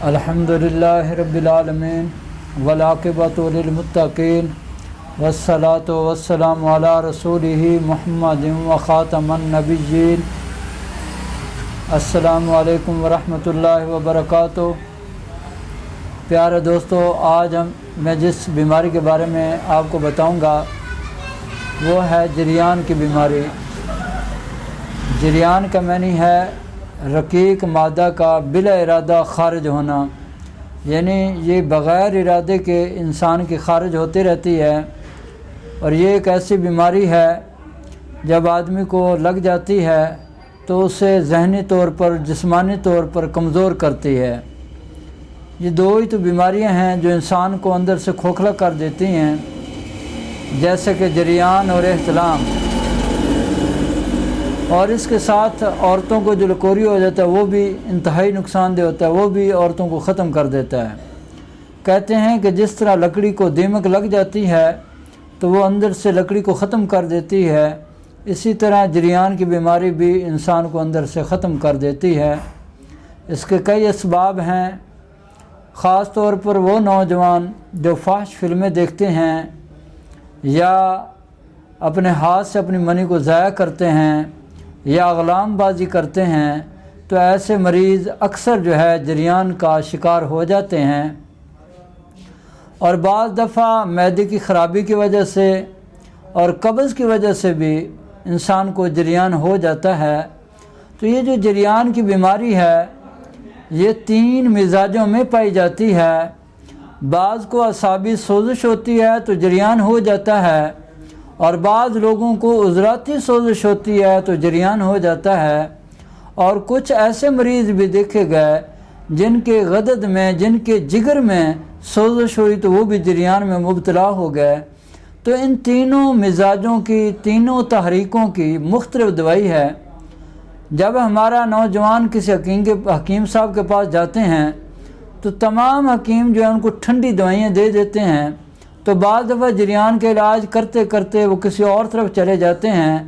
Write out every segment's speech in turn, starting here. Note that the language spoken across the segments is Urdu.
الحمدللہ رب العالمین والعاقبۃ للمتقین والصلاۃ والسلام علی رسولہ محمد وخاتم النبیین۔ السلام علیکم ورحمۃ اللہ وبرکاتہ۔ پیارے دوستو، آج میں جس بیماری کے بارے میں آپ کو بتاؤں گا وہ ہے جریان کی بیماری۔ جریان کا معنی ہے رقیق مادہ کا بلا ارادہ خارج ہونا، یعنی یہ بغیر ارادے کے انسان کی خارج ہوتی رہتی ہے، اور یہ ایک ایسی بیماری ہے جب آدمی کو لگ جاتی ہے تو اسے ذہنی طور پر جسمانی طور پر کمزور کرتی ہے۔ یہ دو ہی تو بیماریاں ہیں جو انسان کو اندر سے کھوکھلا کر دیتی ہیں، جیسے کہ جریان اور احتلام۔ اور اس کے ساتھ عورتوں کو جو لکوری ہو جاتا ہے وہ بھی انتہائی نقصان دہ ہوتا ہے، وہ بھی عورتوں کو ختم کر دیتا ہے۔ کہتے ہیں کہ جس طرح لکڑی کو دیمک لگ جاتی ہے تو وہ اندر سے لکڑی کو ختم کر دیتی ہے، اسی طرح جریان کی بیماری بھی انسان کو اندر سے ختم کر دیتی ہے۔ اس کے کئی اسباب ہیں، خاص طور پر وہ نوجوان جو فحش فلمیں دیکھتے ہیں یا اپنے ہاتھ سے اپنی منی کو ضائع کرتے ہیں یا اغلام بازی کرتے ہیں، تو ایسے مریض اکثر جو ہے جریان کا شکار ہو جاتے ہیں۔ اور بعض دفعہ معدے کی خرابی کی وجہ سے اور قبض کی وجہ سے بھی انسان کو جریان ہو جاتا ہے۔ تو یہ جو جریان کی بیماری ہے یہ 3 مزاجوں میں پائی جاتی ہے۔ بعض کو اعصابی سوزش ہوتی ہے تو جریان ہو جاتا ہے، اور بعض لوگوں کو عضلاتی سوزش ہوتی ہے تو جریان ہو جاتا ہے، اور کچھ ایسے مریض بھی دیکھے گئے جن کے غدد میں، جن کے جگر میں سوزش ہوئی تو وہ بھی جریان میں مبتلا ہو گئے۔ تو ان تینوں مزاجوں کی، تینوں تحریکوں کی مختلف دوائی ہے۔ جب ہمارا نوجوان کسی حکیم صاحب کے پاس جاتے ہیں تو تمام حکیم جو ہے ان کو ٹھنڈی دوائیاں دے دیتے ہیں، تو بعض دفعہ جریان کا علاج کرتے کرتے وہ کسی اور طرف چلے جاتے ہیں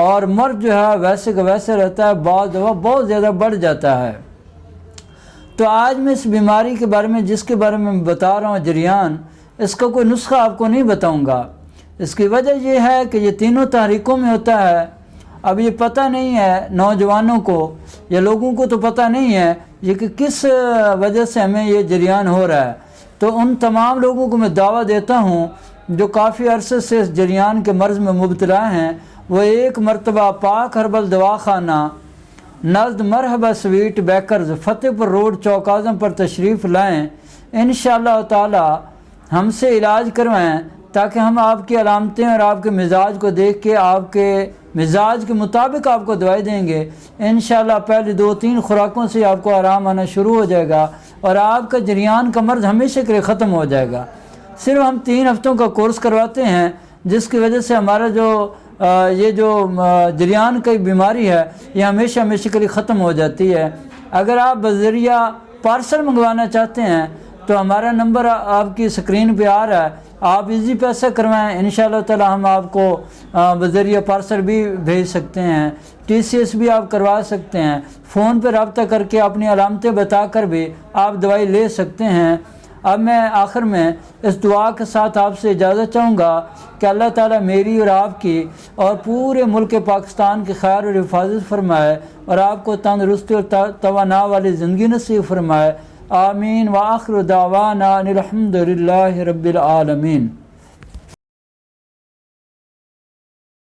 اور مرض جو ہے ویسے کا ویسے رہتا ہے، بعض دفعہ بہت زیادہ بڑھ جاتا ہے۔ تو آج میں اس بیماری کے بارے میں، جس کے بارے میں بتا رہا ہوں جریان، اس کا کوئی نسخہ آپ کو نہیں بتاؤں گا۔ اس کی وجہ یہ ہے کہ یہ تینوں تحریکوں میں ہوتا ہے۔ اب یہ پتہ نہیں ہے نوجوانوں کو یا لوگوں کو، تو پتہ نہیں ہے یہ کہ کس وجہ سے ہمیں یہ جریان ہو رہا ہے۔ تو ان تمام لوگوں کو میں دعویٰ دیتا ہوں جو کافی عرصے سے اس جریان کے مرض میں مبتلا ہیں، وہ ایک مرتبہ پاک ہربل دواخانہ نزد مرحبا سویٹ بیکرز، فتح پور روڈ، چوک اعظم پر تشریف لائیں۔ انشاءاللہ تعالی ہم سے علاج کروائیں، تاکہ ہم آپ کی علامتیں اور آپ کے مزاج کو دیکھ کے آپ کے مزاج کے مطابق آپ کو دوائی دیں گے۔ انشاءاللہ پہلی 2-3 خوراکوں سے آپ کو آرام آنا شروع ہو جائے گا، اور آپ کا جریان کا مرض ہمیشہ کے لیے ختم ہو جائے گا۔ صرف ہم 3 ہفتوں کا کورس کرواتے ہیں، جس کی وجہ سے ہمارا یہ جو جریان کی بیماری ہے یہ ہمیشہ کے لیے ختم ہو جاتی ہے۔ اگر آپ بذریعہ پارسل منگوانا چاہتے ہیں تو ہمارا نمبر آپ کی اسکرین پہ آ رہا ہے، آپ ایزی پیسہ کروائیں، انشاءاللہ تعالی ہم آپ کو بذریعہ پارسل بھی بھیج سکتے ہیں، TCS بھی آپ کروا سکتے ہیں، فون پہ رابطہ کر کے اپنی علامتیں بتا کر بھی آپ دوائی لے سکتے ہیں۔ اب میں آخر میں اس دعا کے ساتھ آپ سے اجازت چاہوں گا کہ اللہ تعالیٰ میری اور آپ کی اور پورے ملک پاکستان کی خیر اور حفاظت فرمائے، اور آپ کو تندرستی اور توانا والی زندگی نصیب فرمائے۔ آمین۔ وآخر دعوانا ان الحمد للہ رب العالمین۔